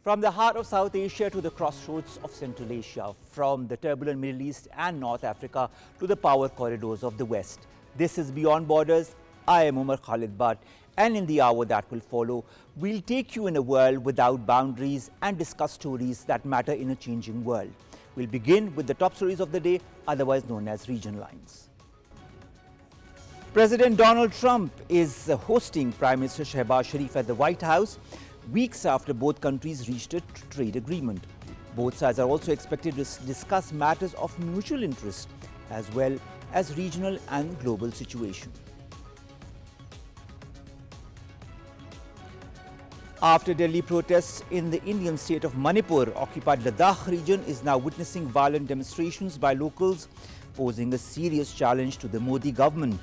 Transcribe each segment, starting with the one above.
From the heart of South Asia to the crossroads of Central Asia, from the turbulent Middle East and North Africa to the power corridors of the West. This is Beyond Borders. I am Omar Khalid, and in the hour that will follow, we'll take you in a world without boundaries and discuss stories that matter in a changing world. We'll begin with the top stories of the day, otherwise known as region lines. President Donald Trump is hosting Prime Minister Shehbaz Sharif at the White House, weeks after both countries reached a trade agreement. Both sides are also expected to discuss matters of mutual interest as well as regional and global situation. After Delhi protests in the Indian state of Manipur, occupied Ladakh region is now witnessing violent demonstrations by locals, posing a serious challenge to the Modi government.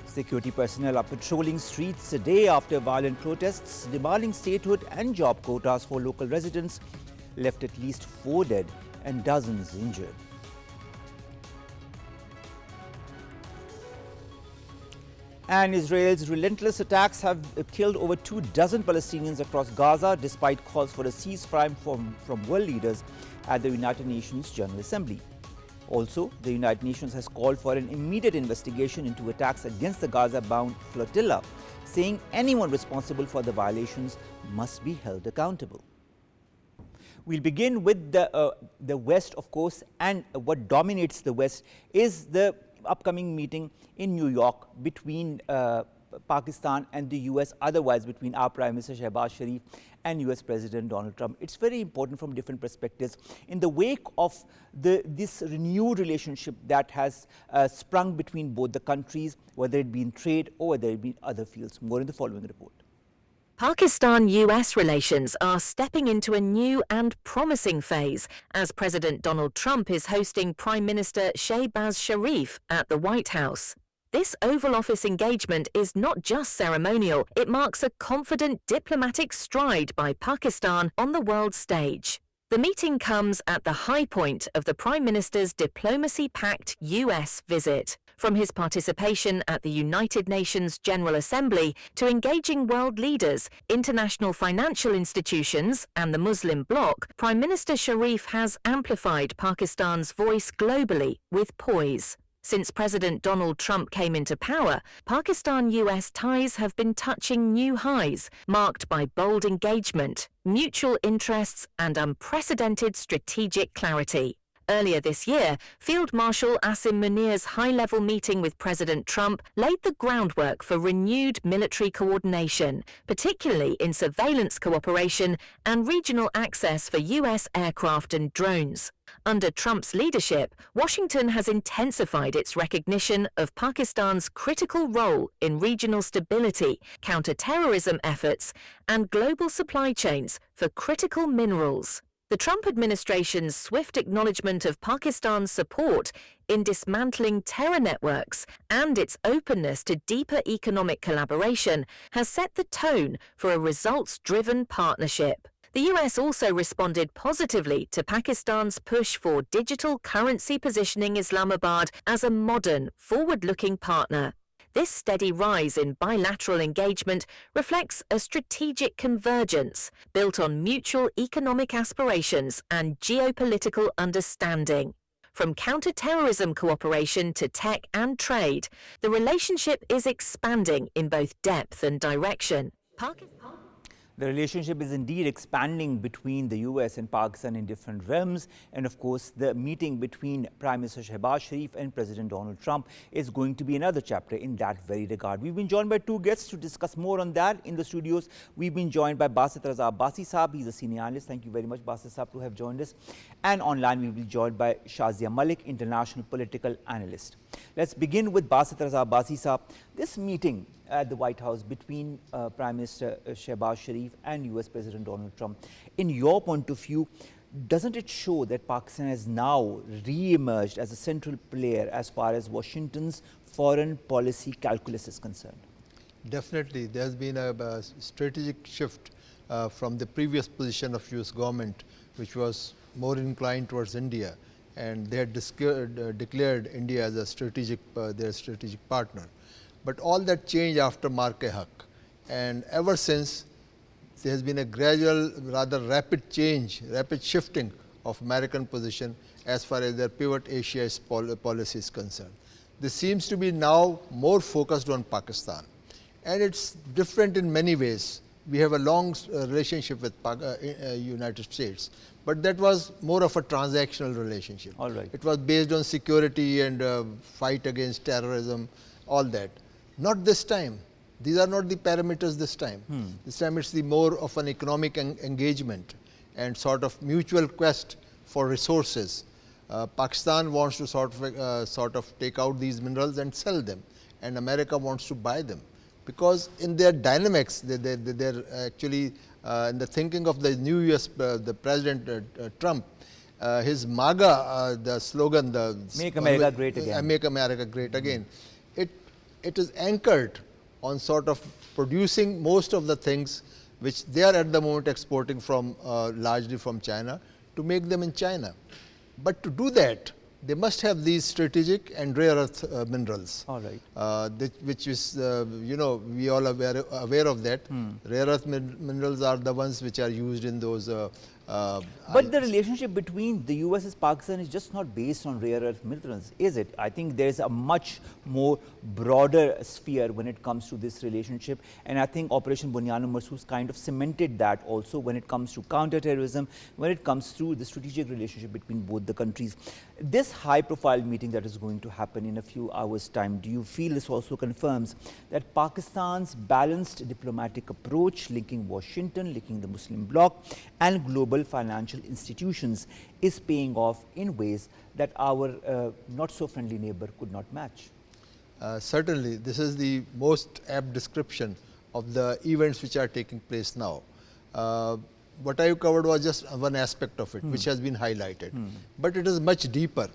Security personnel are patrolling streets a day after violent protests demanding statehood and job quotas for local residents left at least 4 dead and dozens injured. And Israel's relentless attacks have killed over 24 Palestinians across Gaza, despite calls for a ceasefire from world leaders at the United Nations General Assembly. Also, the United Nations has called for an immediate investigation into attacks against the Gaza-bound flotilla, saying anyone responsible for the violations must be held accountable. We'll begin with the West, of course, and what dominates the West is the upcoming meeting in New York between Pakistan and the U.S., otherwise between our Prime Minister Shehbaz Sharif and U.S. President Donald Trump. It's very important from different perspectives. In the wake of this renewed relationship that has sprung between both the countries, whether it be in trade or whether it be in other fields. More in the following report. Pakistan-U.S. relations are stepping into a new and promising phase as President Donald Trump is hosting Prime Minister Shehbaz Sharif at the White House. This Oval Office engagement is not just ceremonial, it marks a confident diplomatic stride by Pakistan on the world stage. The meeting comes at the high point of the Prime Minister's diplomacy-packed U.S. visit. From his participation at the United Nations General Assembly to engaging world leaders, international financial institutions and the Muslim bloc, Prime Minister Sharif has amplified Pakistan's voice globally with poise. Since President Donald Trump came into power, Pakistan-U.S. ties have been touching new highs, marked by bold engagement, mutual interests and unprecedented strategic clarity. Earlier this year, Field Marshal Asim Munir's high-level meeting with President Trump laid the groundwork for renewed military coordination, particularly in surveillance cooperation and regional access for U.S. aircraft and drones. Under Trump's leadership, Washington has intensified its recognition of Pakistan's critical role in regional stability, counter-terrorism efforts, and global supply chains for critical minerals. The Trump administration's swift acknowledgement of Pakistan's support in dismantling terror networks and its openness to deeper economic collaboration has set the tone for a results-driven partnership. The U.S. also responded positively to Pakistan's push for digital currency positioning Islamabad as a modern, forward-looking partner. This steady rise in bilateral engagement reflects a strategic convergence built on mutual economic aspirations and geopolitical understanding. From counter-terrorism cooperation to tech and trade, the relationship is expanding in both depth and direction. The relationship is indeed expanding between the U.S. and Pakistan in different realms. And of course, the meeting between Prime Minister Shehbaz Sharif and President Donald Trump is going to be another chapter in that very regard. We've been joined by two guests to discuss more on that in the studios. We've been joined by Basit Raza Abbasi Saab. He's a senior analyst. Thank you very much, Basit Saab, to have joined us. And online, we'll be joined by Shazia Malik, international political analyst. Let's begin with Basit Raza Abbasi Saab. This meeting at the White House between Prime Minister Shehbaz Sharif and U.S. President Donald Trump, in your point of view, doesn't it show that Pakistan has now re-emerged as a central player as far as Washington's foreign policy calculus is concerned? Definitely, there has been a strategic shift from the previous position of U.S. government, which was more inclined towards India, and they had declared India as a their strategic partner. But all that changed after Mark-e-Haq, and ever since there has been a gradual, rather rapid change, rapid shifting of American position as far as their pivot Asia policy is concerned. This seems to be now more focused on Pakistan, and it's different in many ways. We have a long relationship with United States, but that was more of a transactional relationship. All right. It was based on security and fight against terrorism, all that. Not this time. These are not the parameters this time. This time it's the more of an economic engagement and sort of mutual quest for resources. Pakistan wants to sort of take out these minerals and sell them, and America wants to buy them, because in their dynamics, they're actually in the thinking of the new U.S. The President Trump, his MAGA, the slogan, the Make America Great Again. Make America Great Again. It is anchored on sort of producing most of the things which they are at the moment exporting from largely from China, to make them in China. But to do that, they must have these strategic and rare earth minerals. All right. Which is, we all are aware of that. Rare earth minerals are the ones which are used in those. But the relationship between the US and Pakistan is just not based on rare earth minerals, is it? I think there is a much more broader sphere when it comes to this relationship, and I think Operation Bunyana Marsoos kind of cemented that also when it comes to counterterrorism, when it comes to the strategic relationship between both the countries. This high-profile meeting that is going to happen in a few hours' time, do you feel this also confirms that Pakistan's balanced diplomatic approach, linking Washington, linking the Muslim bloc, and global financial institutions is paying off in ways that our not so friendly neighbor could not match? Certainly, this is the most apt description of the events which are taking place now. What I covered was just one aspect of it, which has been highlighted, but it is much deeper.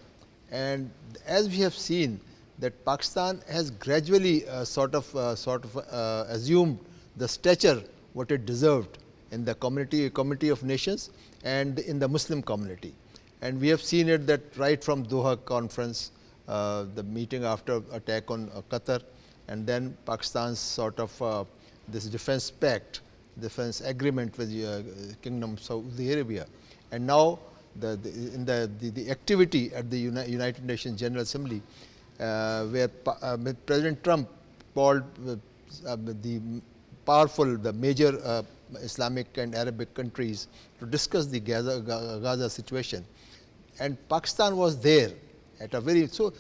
And as we have seen, that Pakistan has gradually sort of assumed the stature what it deserved in the community of nations and in the Muslim community. And we have seen it that right from Doha conference, the meeting after attack on Qatar, and then Pakistan's sort of this defense pact, defense agreement with Kingdom of Saudi Arabia, and now the activity at the United Nations General Assembly, where President Trump called the powerful, the major Islamic and Arabic countries to discuss the Gaza situation, and Pakistan was there at a very, so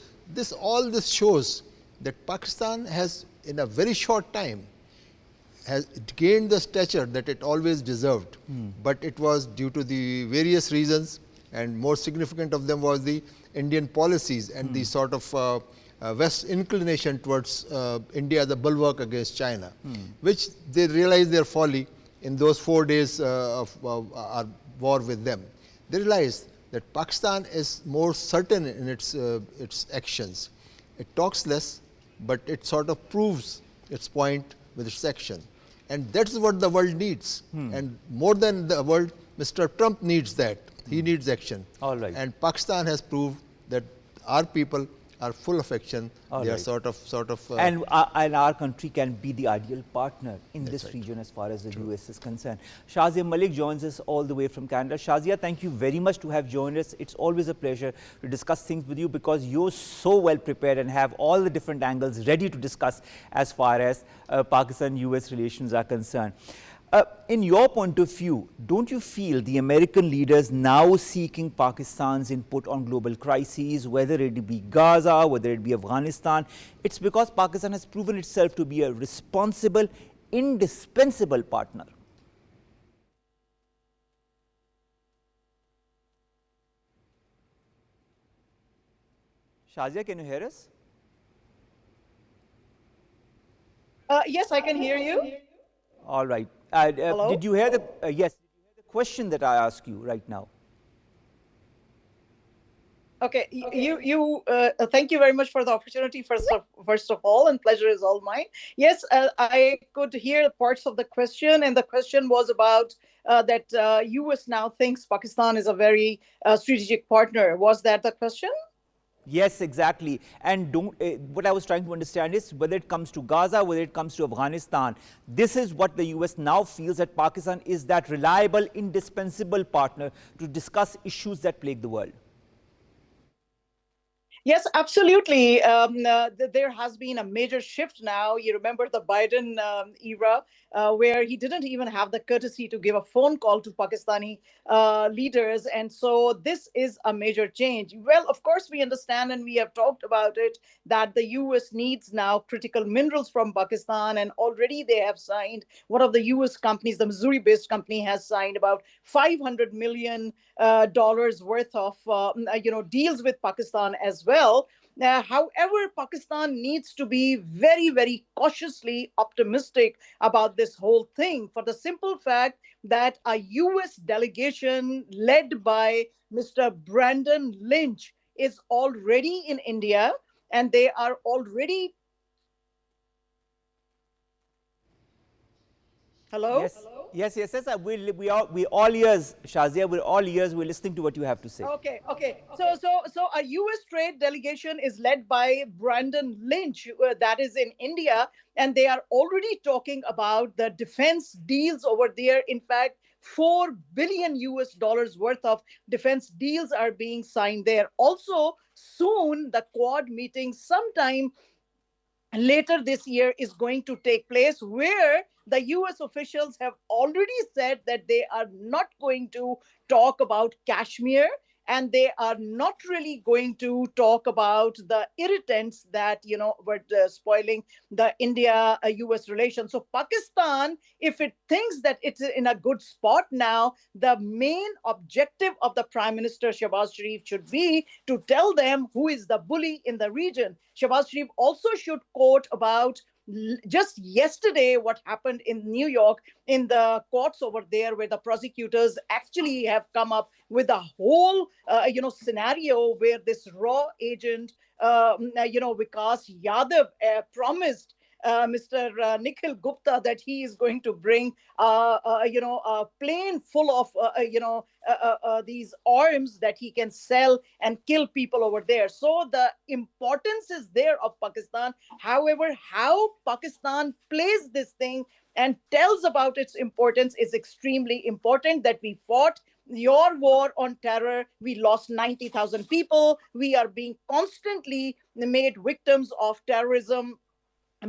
all this shows that Pakistan has in a very short time has gained the stature that it always deserved, but it was due to the various reasons, and more significant of them was the Indian policies and the sort of West inclination towards India as a bulwark against China, which they realized their folly in those 4 days of our war with them. They realized that Pakistan is more certain in its actions. It talks less, but it sort of proves its point with its action. And that's what the world needs. And more than the world, Mr. Trump needs that. He needs action. All right. And Pakistan has proved that our people are full of action. All they right. are sort of. And our country can be the ideal partner in this right. region as far as the US is concerned. Shazia Malik joins us all the way from Canada. Shazia, thank you very much to have joined us. It's always a pleasure to discuss things with you, because you're so well prepared and have all the different angles ready to discuss as far as Pakistan-US relations are concerned. In your point of view, don't you feel the American leaders now seeking Pakistan's input on global crises, whether it be Gaza, whether it be Afghanistan, it's because Pakistan has proven itself to be a responsible, indispensable partner? Shazia, can you hear us? Yes, I can hear you. All right. Hello? Did you hear the yes? Did you hear the question that I asked you right now? Okay, thank you very much for the opportunity, first of all, and pleasure is all mine. Yes, I could hear parts of the question, and the question was about that US now thinks Pakistan is a very strategic partner. Was that the question? Yes, exactly. And what I was trying to understand is whether it comes to Gaza, whether it comes to Afghanistan, this is what the US now feels, that Pakistan is that reliable, indispensable partner to discuss issues that plague the world. Yes, absolutely. There has been a major shift now. You remember the Biden era, where he didn't even have the courtesy to give a phone call to Pakistani leaders. And so this is a major change. Well, of course, we understand and we have talked about it that the US needs now critical minerals from Pakistan. And already they have signed, one of the US companies, the Missouri based company, has signed about $500 million dollars worth of deals with Pakistan as well. However, Pakistan needs to be very, very cautiously optimistic about this whole thing for the simple fact that a US delegation led by Mr. Brandon Lynch is already in India, and they are already. Hello? Yes, yes. We all ears, Shazia. We're all ears. We're listening to what you have to say. Okay. So a U.S. trade delegation is led by Brandon Lynch, that is in India, and they are already talking about the defense deals over there. In fact, 4 billion US dollars worth of defense deals are being signed there. Also, soon the Quad meeting, sometime later this year, is going to take place, where the US officials have already said that they are not going to talk about Kashmir, and they are not really going to talk about the irritants that were spoiling the India US relations. So Pakistan, if it thinks that it's in a good spot now, the main objective of the Prime Minister Shehbaz Sharif should be to tell them who is the bully in the region. Shehbaz Sharif also should quote about just yesterday what happened in New York in the courts over there, where the prosecutors actually have come up with a whole scenario where this raw agent Vikas Yadav promised Mr. Nikhil Gupta that he is going to bring a plane full of these arms that he can sell and kill people over there. So the importance is there of Pakistan. However, how Pakistan plays this thing and tells about its importance is extremely important. That we fought your war on terror, we lost 90,000 people, we are being constantly made victims of terrorism,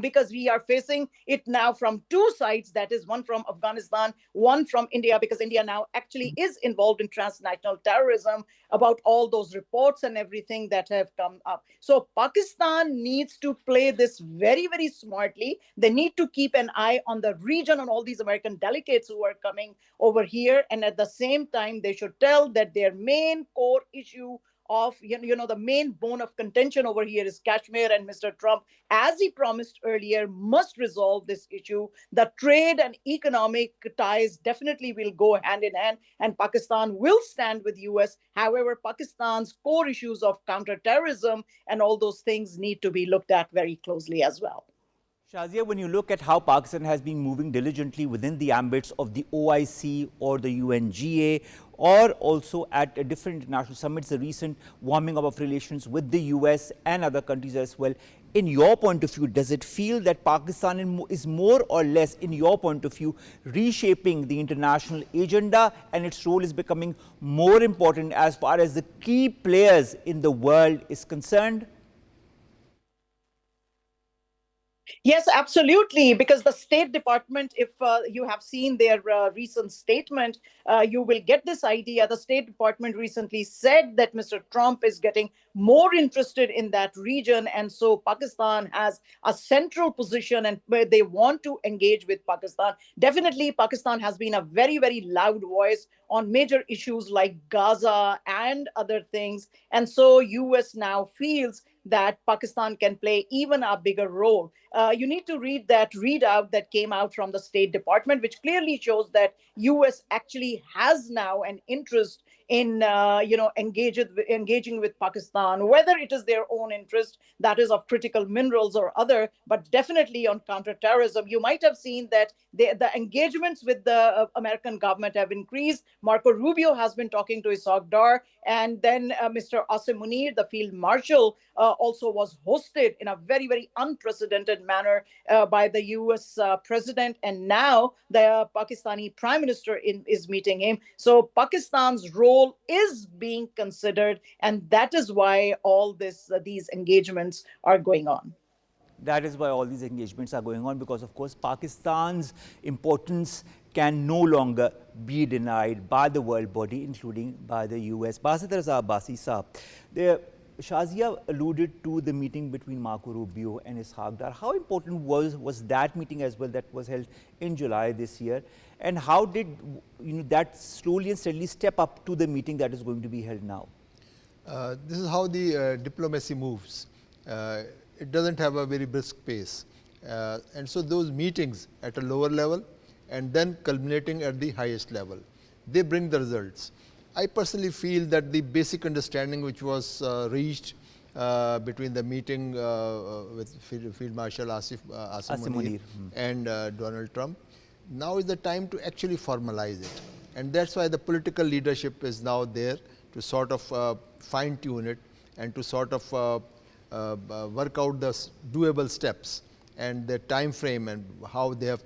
because we are facing it now from two sides, that is, one from Afghanistan, one from India, because India now actually is involved in transnational terrorism, about all those reports and everything that have come up. So Pakistan needs to play this very, very smartly. They need to keep an eye on the region, on all these American delegates who are coming over here, and at the same time they should tell that their main core issue of the main bone of contention over here is Kashmir, and Mr. Trump, as he promised earlier, must resolve this issue. The trade and economic ties definitely will go hand in hand, and Pakistan will stand with US. However, Pakistan's core issues of counterterrorism and all those things need to be looked at very closely as well. Shazia, when you look at how Pakistan has been moving diligently within the ambits of the OIC or the UNGA, or also at different international summits, the recent warming up of relations with the US and other countries as well, in your point of view, does it feel that Pakistan is more or less, in your point of view, reshaping the international agenda, and its role is becoming more important as far as the key players in the world is concerned? Yes, absolutely. Because the State Department, if you have seen their recent statement, you will get this idea. The State Department recently said that Mr. Trump is getting more interested in that region. And so Pakistan has a central position, and where they want to engage with Pakistan. Definitely, Pakistan has been a very, very loud voice on major issues like Gaza and other things. And so US now feels that Pakistan can play even a bigger role. you need to read that readout that came out from the State Department, which clearly shows that U.S. actually has now an interest in engaging with Pakistan, whether it is their own interest that is of critical minerals or other, but definitely on counterterrorism. You might have seen that the engagements with the American government have increased. Marco Rubio has been talking to Isaac Dar, and then Mr. Asim Munir, the field marshal, also was hosted in a very, very unprecedented manner by the US president. And now the Pakistani prime minister is meeting him. So Pakistan's role is being considered, and that is why all these engagements are going on. That is why all these engagements are going on, because of course Pakistan's importance can no longer be denied by the world body, including by the US. Basit Raza Abbasi Saab, Shazia alluded to the meeting between Marco Rubio and Isaac Dar. How important was that meeting as well, that was held in July this year? And how did that slowly and steadily step up to the meeting that is going to be held now? This is how the diplomacy moves. It doesn't have a very brisk pace. And so those meetings at a lower level and then culminating at the highest level, they bring the results. I personally feel that the basic understanding which was reached between the meeting with Field Marshal Asim Munir and Donald Trump, now is the time to actually formalize it. And that's why the political leadership is now there to sort of fine-tune it and to sort of work out the doable steps and the time frame and how they have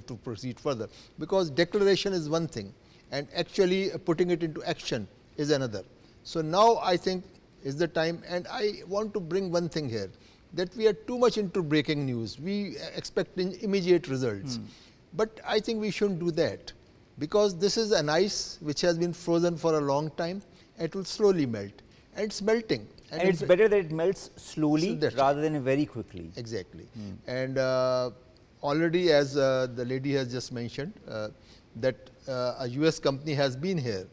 to proceed further. Because declaration is one thing, and actually putting it into action is another. So now I think is the time, and I want to bring one thing here, that we are too much into breaking news. We expect immediate results. But I think we shouldn't do that, because this is an ice which has been frozen for a long time. It will slowly melt, and it's melting. And it's better that it melts slowly rather than very quickly. Exactly. And already, as the lady has just mentioned, that a US company has been here,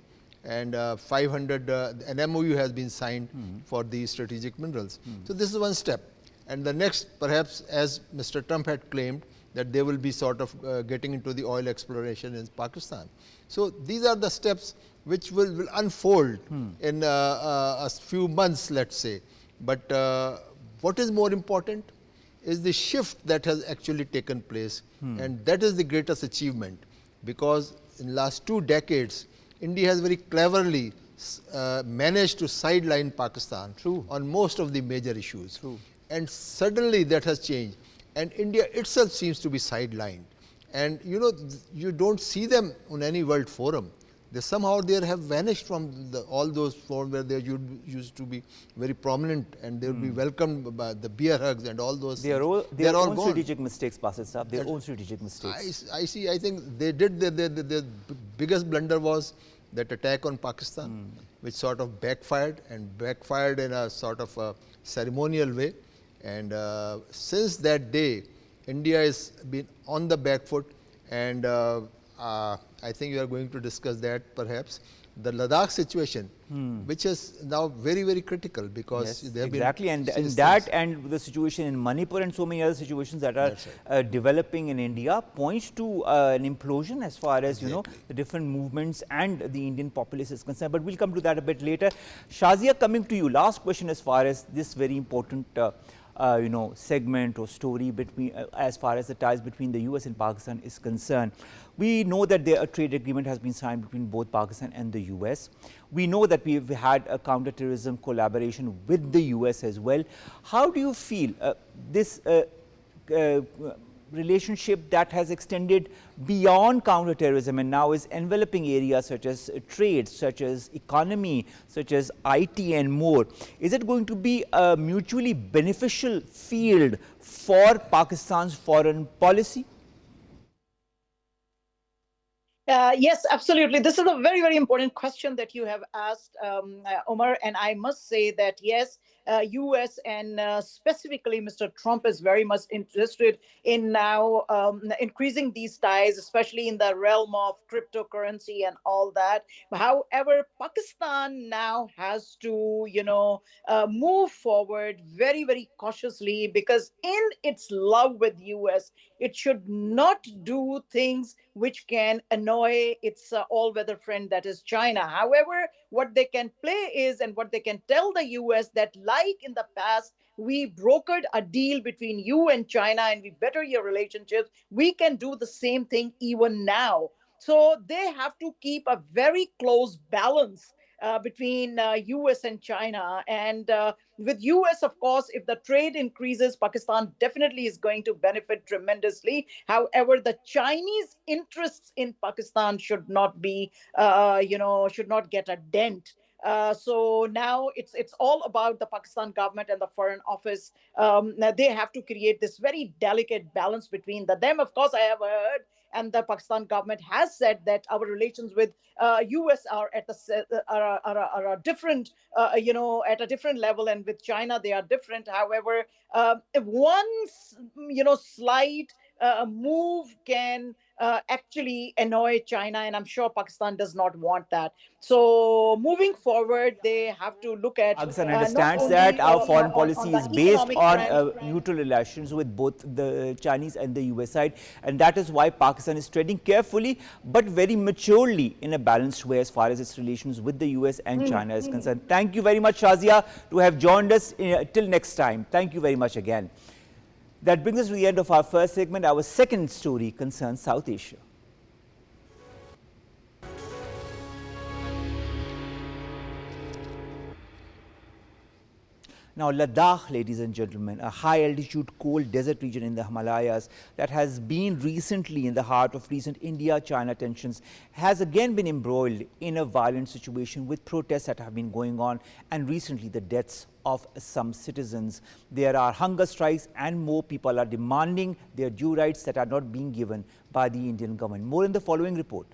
and 500, an MOU has been signed for the strategic minerals. So this is one step. And the next, perhaps, as Mr. Trump had claimed, that they will be sort of getting into the oil exploration in Pakistan. So these are the steps which will unfold in a few months, let's say. But what is more important is the shift that has actually taken place, and that is the greatest achievement, because in the last 2 decades, India has very cleverly managed to sideline Pakistan on most of the major issues. And suddenly that has changed, and India itself seems to be sidelined. And you don't see them on any world forum. They somehow have vanished from all those forums where they used to be very prominent, and they would be welcomed by the beer hugs and all those. They are all gone. Strategic mistakes, Basit Saab. Their own strategic mistakes. I see. I think they did. The biggest blunder was that attack on Pakistan, which sort of backfired, and backfired in a sort of a ceremonial way. And since that day, India has been on the back foot, and I think you are going to discuss that perhaps. The Ladakh situation, which is now very, very critical, because there have been and that and the situation in Manipur and so many other situations that are developing in India points to an implosion as far as the different movements and the Indian populace is concerned. But we'll come to that a bit later. Shazia, coming to you, last question as far as this very important segment or story between as far as the ties between the US and Pakistan is concerned. We know that a trade agreement has been signed between both Pakistan and the US. We know that we've had a counterterrorism collaboration with the US as well. How do you feel this relationship that has extended beyond counterterrorism and now is enveloping areas such as trade, such as economy, such as IT and more? Is it going to be a mutually beneficial field for Pakistan's foreign policy? Yes, absolutely. This is a very, very important question that you have asked, Omar. And I must say that, yes, U.S. and specifically Mr. Trump is very much interested in now increasing these ties, especially in the realm of cryptocurrency and all that. However, Pakistan now has to, move forward very, very cautiously because in its love with U.S., it should not do things which can annoy its all-weather friend, that is China. However, what they can play is, and what they can tell the US, that like in the past, we brokered a deal between you and China and we better your relationships. We can do the same thing even now. So they have to keep a very close balance between US and China. And with US, of course, if the trade increases, Pakistan definitely is going to benefit tremendously. However, the Chinese interests in Pakistan should not be, should not get a dent. So now it's all about the Pakistan government and the Foreign Office. Now they have to create this very delicate balance between them. Of course, I have heard, and the Pakistan government has said that our relations with U.S. are at are a different, at a different level, and with China they are different. However, if one, slight move can actually annoy China, and I'm sure Pakistan does not want that. So moving forward, they have to look at Pakistan not understands that only our foreign on policy the is based economic on front. neutral relations with both the Chinese and the US side, and that is why Pakistan is treading carefully but very maturely in a balanced way as far as its relations with the US and China is concerned. Thank you very much, Shazia, to have joined us. Till next time. Thank you very much again. That brings us to the end of our first segment. Our second story concerns South Asia. Now, Ladakh, ladies and gentlemen, a high-altitude cold desert region in the Himalayas that has been recently in the heart of recent India-China tensions, has again been embroiled in a violent situation with protests that have been going on and recently the deaths of some citizens. There are hunger strikes and more people are demanding their due rights that are not being given by the Indian government. More in the following report.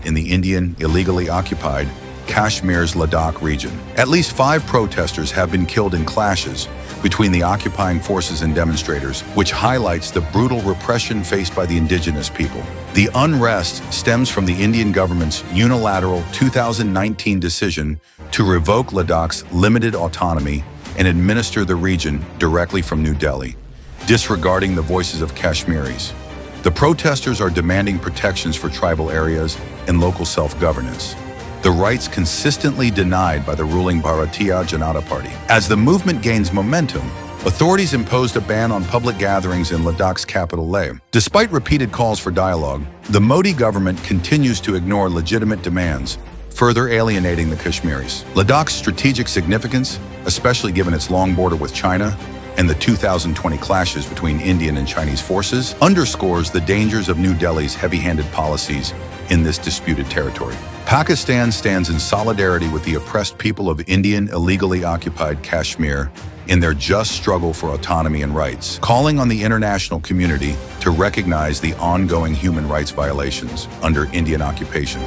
In the Indian, illegally occupied Kashmir's Ladakh region. At least 5 protesters have been killed in clashes between the occupying forces and demonstrators, which highlights the brutal repression faced by the indigenous people. The unrest stems from the Indian government's unilateral 2019 decision to revoke Ladakh's limited autonomy and administer the region directly from New Delhi, disregarding the voices of Kashmiris. The protesters are demanding protections for tribal areas and local self-governance, the rights consistently denied by the ruling Bharatiya Janata Party. As the movement gains momentum, authorities imposed a ban on public gatherings in Ladakh's capital Leh. Despite repeated calls for dialogue, the Modi government continues to ignore legitimate demands, further alienating the Kashmiris. Ladakh's strategic significance, especially given its long border with China, and the 2020 clashes between Indian and Chinese forces, underscores the dangers of New Delhi's heavy-handed policies in this disputed territory. Pakistan stands in solidarity with the oppressed people of Indian illegally occupied Kashmir in their just struggle for autonomy and rights, calling on the international community to recognize the ongoing human rights violations under Indian occupation.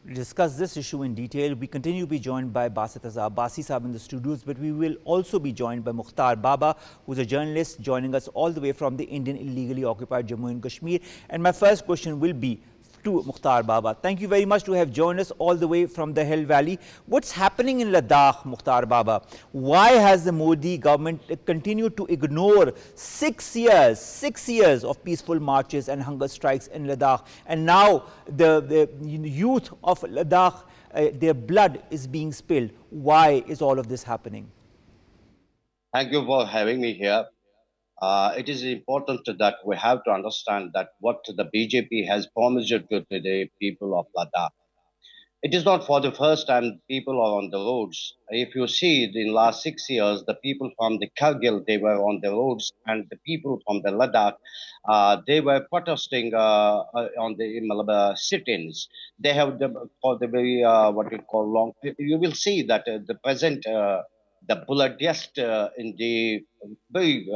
To discuss this issue in detail, we continue to be joined by Basit Abbasi Sahab in the studios, but we will also be joined by Mukhtar Baba, who's a journalist joining us all the way from the Indian illegally occupied Jammu and Kashmir. And my first question will be to Mukhtar Baba. Thank you very much to have joined us all the way from the Hill Valley. What's happening in Ladakh, Mukhtar Baba? Why has the Modi government continued to ignore 6 years of peaceful marches and hunger strikes in Ladakh? And now the youth of Ladakh, their blood is being spilled. Why is all of this happening? Thank you for having me here. It is important that we have to understand that what the BJP has promised to the people of Ladakh. It is not for the first time people are on the roads. If you see in last 6 years, the people from the Kargil, they were on the roads, and the people from the Ladakh, they were protesting on the sit-ins. They have for the very what you call long. You will see that the present the bloodiest in the very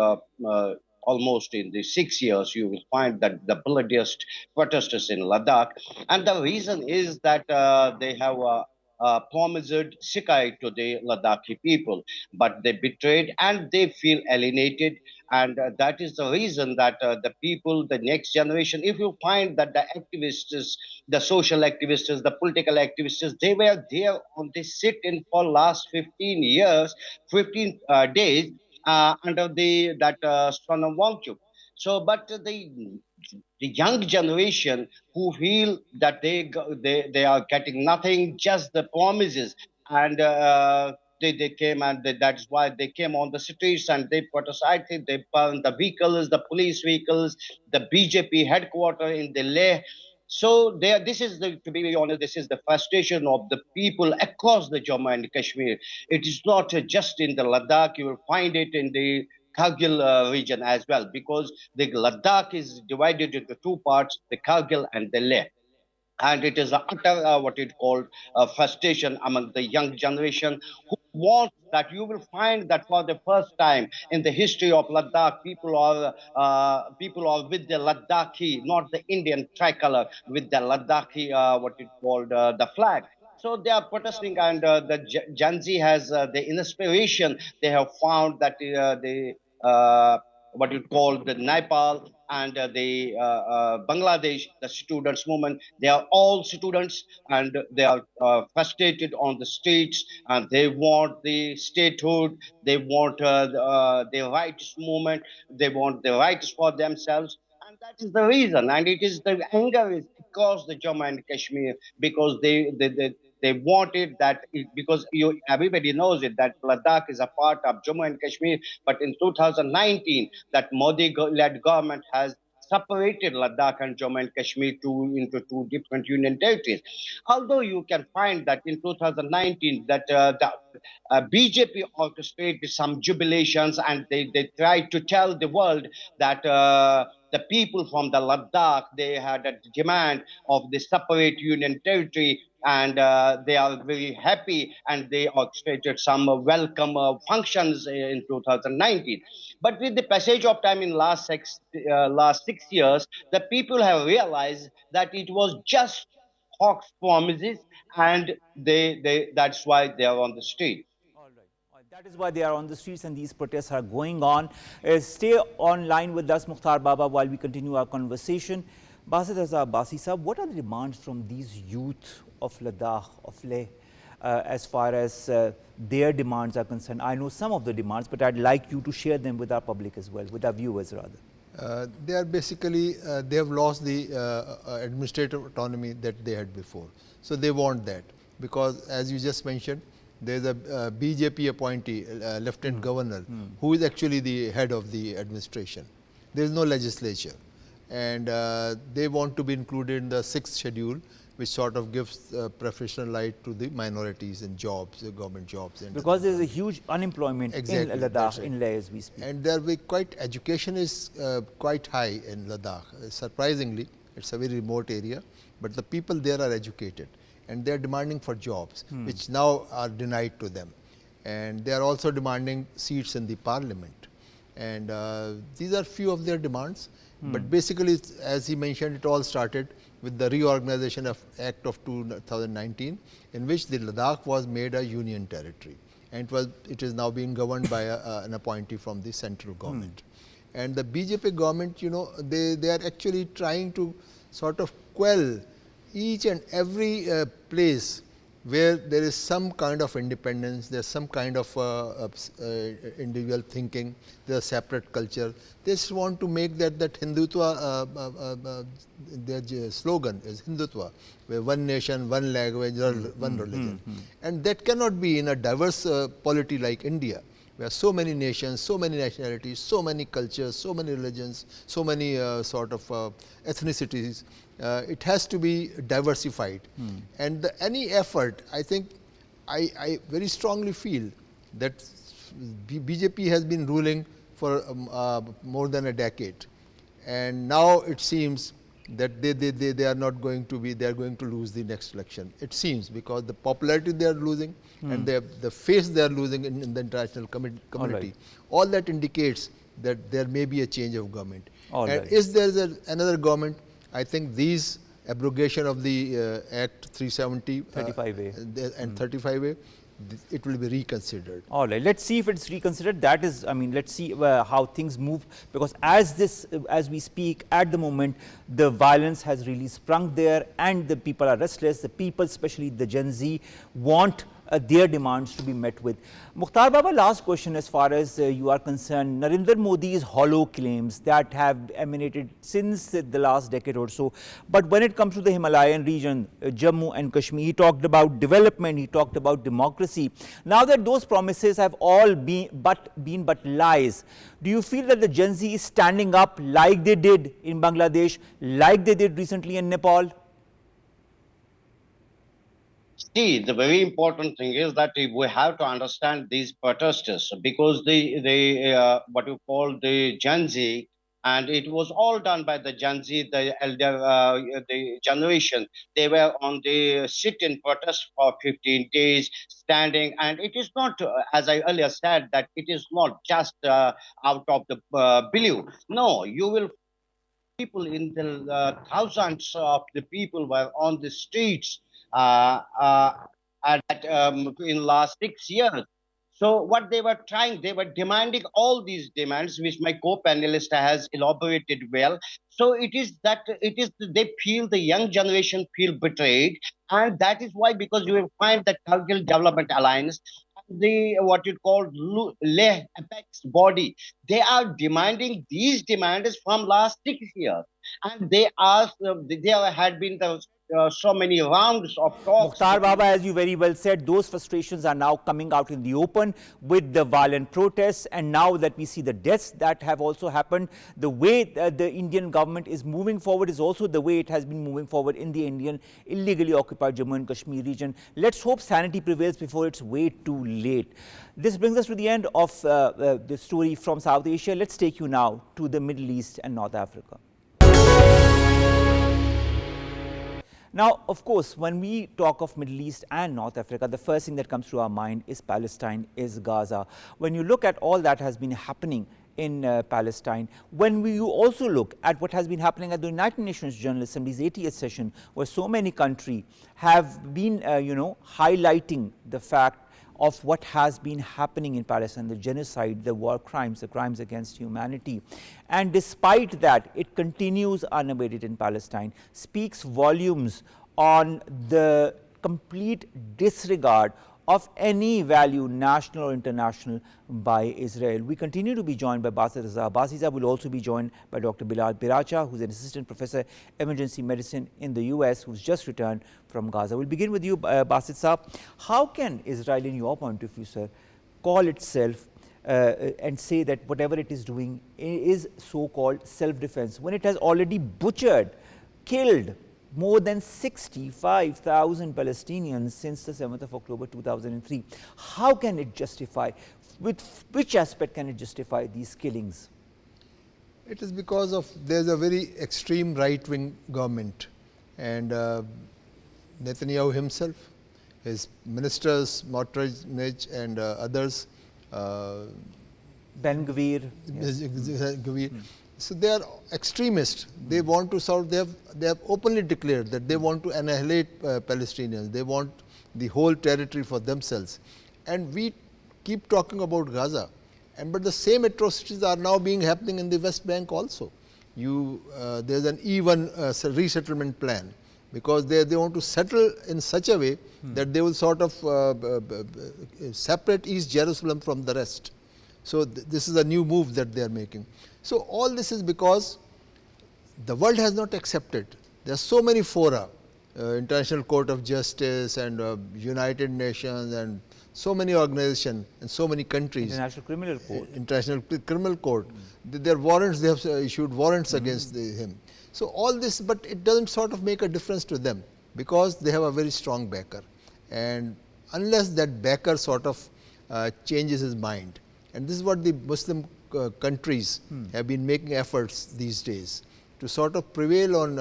almost in the 6 years, you will find that the bloodiest protesters in Ladakh, and the reason is that they have promised Sikai to the Ladakhi people, but they betrayed and they feel alienated. And that is the reason that the people, the next generation, if you find that the activists, the social activists, the political activists, they were there on this sit-in for last 15 years, 15 days under the that son of Wangchuk. So, but the young generation who feel that they are getting nothing, just the promises, and they came and that's why they came on the streets and they protested. They burned the vehicles, the police vehicles, the BJP headquarters in Delhi. So there, this is the, to be very honest, this is the frustration of the people across the Jammu and Kashmir. It is not just in the Ladakh. You will find it in the Kargil region as well, because the Ladakh is divided into two parts, the Kargil and the Leh. And it is a utter what it called frustration among the young generation who wants that. You will find that for the first time in the history of Ladakh, people are with the Ladakhi, not the Indian tricolor, with the Ladakhi what it called the flag. So they are protesting, and the Gen Z has the inspiration. They have found that the what you call the Nepal and the Bangladesh, the students movement, they are all students, and they are frustrated on the streets, and they want the statehood, they want the rights movement, they want the rights for themselves. And that is the reason, and it is the anger is across the Jammu and Kashmir, because they wanted that because everybody knows it that Ladakh is a part of Jammu and Kashmir, but in 2019 that Modi-led government has separated Ladakh and Jammu and Kashmir into two different union territories. Although you can find that in 2019 that the BJP orchestrated some jubilations, and they tried to tell the world that the people from the Ladakh, they had a demand of the separate union territory, and they are very happy, and they orchestrated some welcome functions in 2019. But with the passage of time in last 6 years, the people have realized that it was just Hawks promises, and that's why they are on the street. All right. That is why they are on the streets and these protests are going on. Stay online with us, Mukhtar Baba, while we continue our conversation. Basit Abbasi sir, what are the demands from these youth of Ladakh, of Leh, as far as their demands are concerned? I know some of the demands, but I'd like you to share them with our public as well, with our viewers rather. They are basically, they have lost the administrative autonomy that they had before. So they want that, because as you just mentioned, there is a BJP appointee, Lieutenant Governor, who is actually the head of the administration. There is no legislature, and they want to be included in the 6th schedule, which sort of gives professional right to the minorities in jobs, government jobs. And because there is a huge unemployment in Ladakh, in Leh as we speak. And there we education is quite high in Ladakh. Surprisingly, it's a very remote area, but the people there are educated, and they are demanding for jobs, which now are denied to them. And they are also demanding seats in the parliament. And these are few of their demands. But basically, as he mentioned, it all started with the reorganization of Act of 2019, in which the Ladakh was made a union territory, and it is now being governed by an appointee from the central government. And the BJP government, you know, they are actually trying to sort of quell each and every place where there is some kind of independence, there is some kind of individual thinking, there is separate culture. They just want to make that Hindutva, their slogan is Hindutva, where one nation, one language, one religion. And that cannot be in a diverse polity like India, where so many nations, so many nationalities, so many cultures, so many religions, so many sort of ethnicities it has to be diversified. And any effort, I think, I very strongly feel that BJP has been ruling for more than a decade, and now it seems that they are not going to be, they are going to lose the next election. It seems, because the popularity they are losing and the face they are losing in the international community. All that indicates that there may be a change of government. And is there another government, I think these abrogation of the Act 370 35A and 35A, it will be reconsidered. All right, let's see if it's reconsidered. That is, I mean, let's see how things move, because as we speak at the moment, the violence has really sprung there and the people are restless. The people, especially the Gen Z, want their demands to be met with. Mukhtar Baba, last question as far as you are concerned. Narendra Modi's hollow claims that have emanated since the last decade or so, but when it comes to the Himalayan region, Jammu and Kashmir, he talked about development, he talked about democracy. Now that those promises have all been but lies, do you feel that the Gen Z is standing up like they did in Bangladesh, like they did recently in Nepal? See, the very important thing is that we have to understand these protesters, because they what you call the Gen Z, and it was all done by the Gen Z, the elder the generation. They were on the sit-in protest for 15 days, standing, and it is not, as I earlier said, that it is not just out of the belief. No, you will people in the thousands of the people were on the streets in last 6 years. So what they were trying, they were demanding all these demands, which my co-panelist has elaborated well. So it is they feel, the young generation feel betrayed, and that is why, because you will find that Kargil Development Alliance, the what you call Leh Apex body, they are demanding these demands from last 6 years, and they are there had been so many rounds of talks. Mukhtar Baba, as you very well said, those frustrations are now coming out in the open with the violent protests, and now that we see the deaths that have also happened, the way the Indian government is moving forward is also the way it has been moving forward in the Indian illegally occupied Jammu and Kashmir region. Let's hope sanity prevails before it's way too late. This brings us to the end of the story from South Asia. Let's take you now to the Middle East and North Africa. Now, of course, when we talk of Middle East and North Africa, the first thing that comes to our mind is Palestine, is Gaza. When you look at all that has been happening in Palestine, when you also look at what has been happening at the United Nations General Assembly's 80th session, where so many countries have been, highlighting the fact of what has been happening in Palestine, the genocide, the war crimes, the crimes against humanity. And despite that, it continues unabated in Palestine, speaks volumes on the complete disregard of any value, national or international, by Israel. We continue to be joined by Basit. Abbasi will also be joined by Dr. Bilal Piracha, who's an assistant professor, emergency medicine in the US, who's just returned from Gaza. We'll begin with you, Basit Saab. How can Israel, in your point of view, sir, call itself and say that whatever it is doing is so-called self-defense, when it has already butchered, killed more than 65,000 Palestinians since the 7th of October 2003. How can it justify, with which aspect can it justify these killings? It is because of there is a very extreme right-wing government, and Netanyahu himself, his ministers, Smotrich and others, Ben-Gvir. So they are extremists. They want to sort. They have openly declared that they want to annihilate Palestinians. They want the whole territory for themselves. And we keep talking about Gaza, but the same atrocities are now happening in the West Bank also. There's an even resettlement plan, because they want to settle in such a way that they will sort of separate East Jerusalem from the rest. So this is a new move that they are making. So all this is because the world has not accepted. There are so many fora, International Court of Justice and United Nations and so many organizations and so many countries. International Criminal Court. International Criminal Court. Their warrants, they have issued warrants against him. So all this, but it doesn't sort of make a difference to them because they have a very strong backer, and unless that backer sort of changes his mind, and this is what the Muslim countries have been making efforts these days to sort of prevail on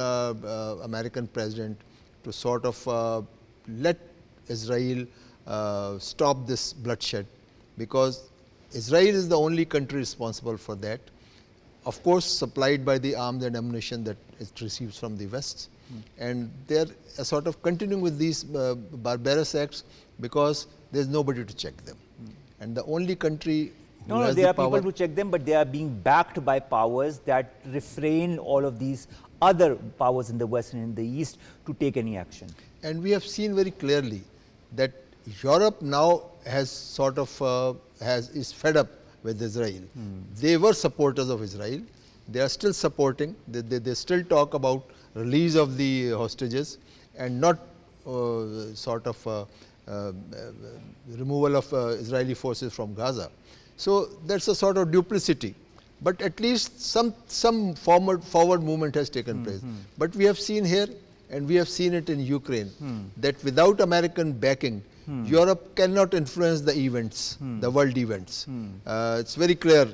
American president to sort of let Israel stop this bloodshed, because Israel is the only country responsible for that. Of course, supplied by the arms and ammunition that it receives from the West. And they are sort of continuing with these barbarous acts because there is nobody to check them. And the only country who No, has there the are power, people to check them, but they are being backed by powers that refrain all of these other powers in the West and in the East to take any action. and we have seen very clearly that Europe now has sort of is fed up with Israel. They were supporters of Israel. They are still supporting. They still talk about release of the hostages and not sort of removal of Israeli forces from Gaza. So that's a sort of duplicity. But at least some forward movement has taken place. But we have seen here, and we have seen it in Ukraine, that without American backing, Europe cannot influence the events, the world events. It's very clear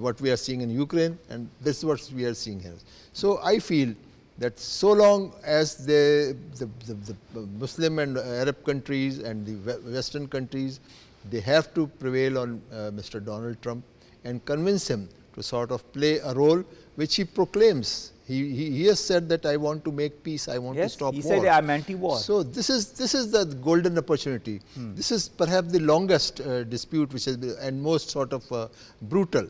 what we are seeing in Ukraine, and this is what we are seeing here. So I feel that so long as the Muslim and Arab countries and the Western countries, they have to prevail on Mr. Donald Trump and convince him to sort of play a role which he proclaims. He has said that I want to make peace, I want to stop war. He said I'm anti-war. So this is the golden opportunity. This is perhaps the longest dispute which has been, and most sort of brutal.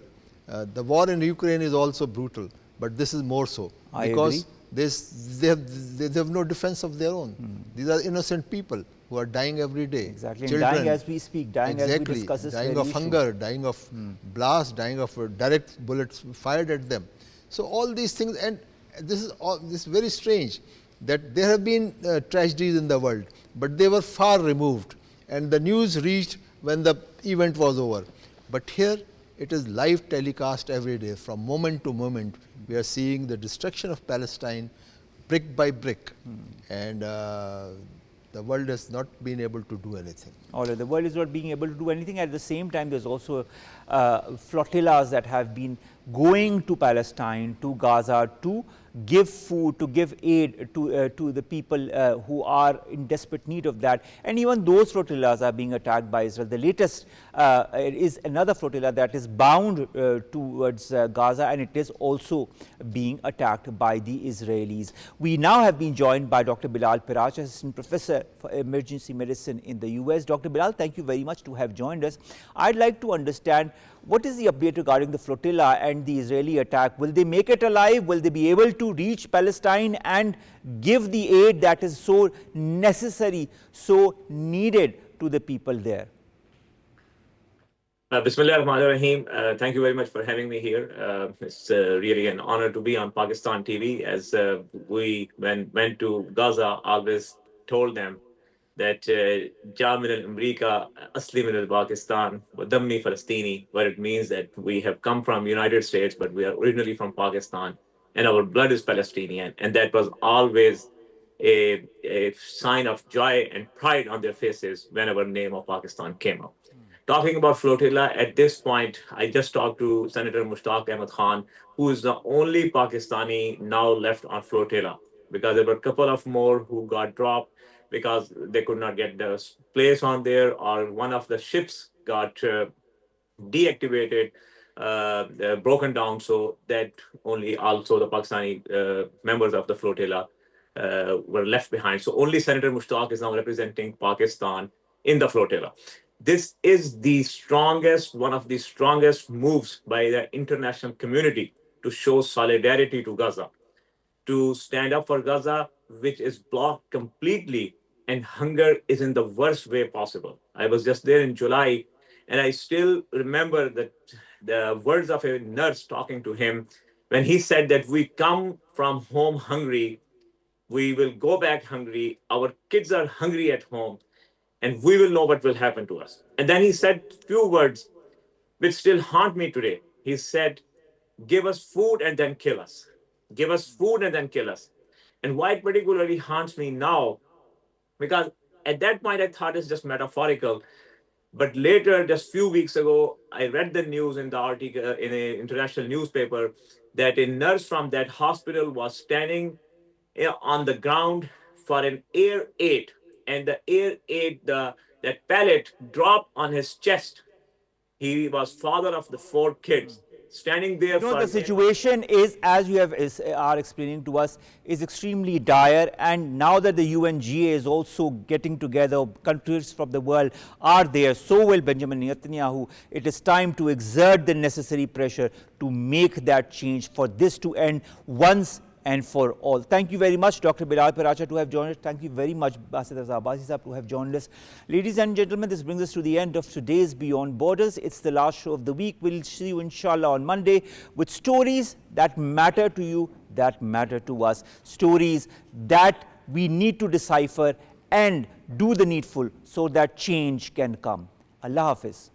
The war in Ukraine is also brutal, but this is more so because they have no defense of their own. These are innocent people who are dying every day. Exactly, Children, and dying as we speak, dying as we discuss this dying very of issue. hunger, dying of blast, dying of direct bullets fired at them. So all these things, and this is very strange that there have been tragedies in the world, but they were far removed, and the news reached when the event was over. But here it is live telecast every day, from moment to moment. We are seeing the destruction of Palestine brick by brick, and the world has not been able to do anything. All right, the world is not being able to do anything. At the same time, there's also flotillas that have been going to Palestine, to Gaza, to give food, to give aid to the people who are in desperate need of that. And even those flotillas are being attacked by Israel. The latest is another flotilla that is bound towards Gaza, and it is also being attacked by the Israelis. We now have been joined by Dr. Bilal Piracha, Assistant Professor for Emergency Medicine in the US. Dr. Bilal, thank you very much to have joined us. I'd like to understand, what is the update regarding the flotilla and the Israeli attack? Will they make it alive? Will they be able to reach Palestine and give the aid that is so necessary, so needed to the people there? Bismillah ar-Rahman ar-Rahim. Thank you very much for having me here. It's really an honor to be on Pakistan TV. As we went to Gaza, always told them that Ja min al-Amrika, asli min al-Pakistan, wa dammi Falastini, where it means that we have come from United States, but we are originally from Pakistan, and our blood is Palestinian. And that was always a sign of joy and pride on their faces whenever the name of Pakistan came up. Talking about flotilla, at this point, I just talked to Senator Mushtaq Ahmed Khan, who is the only Pakistani now left on flotilla, because there were a couple of more who got dropped because they could not get the place on there, or one of the ships got deactivated, broken down, so that only also the Pakistani members of the flotilla were left behind. So only Senator Mushtaq is now representing Pakistan in the flotilla. This is the strongest, one of the strongest moves by the international community to show solidarity to Gaza, to stand up for Gaza, which is blocked completely, and hunger is in the worst way possible. I was just there in July, and I still remember the words of a nurse talking to him when he said that we come from home hungry, we will go back hungry, our kids are hungry at home, and we will know what will happen to us. And then he said few words which still haunt me today. He said, give us food and then kill us. give us food and then kill us. And why it particularly haunts me now, because at that point I thought it's just metaphorical. But later, just few weeks ago, I read the news in the article in an international newspaper that a nurse from that hospital was standing on the ground for an air aid, and the air aid, that pellet dropped on his chest. He was father of the 4 kids, standing there You know, for the situation is, as you are explaining to us, is extremely dire. And now that the UNGA is also getting together, countries from the world are there, so will Benjamin Netanyahu. It is time to exert the necessary pressure to make that change for this to end once and for all. Thank you very much, Dr. Bilal Piracha, to have joined us. Thank you very much, Basit Abbasi sahab, to have joined us. Ladies and gentlemen, this brings us to the end of today's Beyond Borders. It's the last show of the week. We'll see you, inshallah, on Monday with stories that matter to you, that matter to us. Stories that we need to decipher and do the needful so that change can come. Allah Hafiz.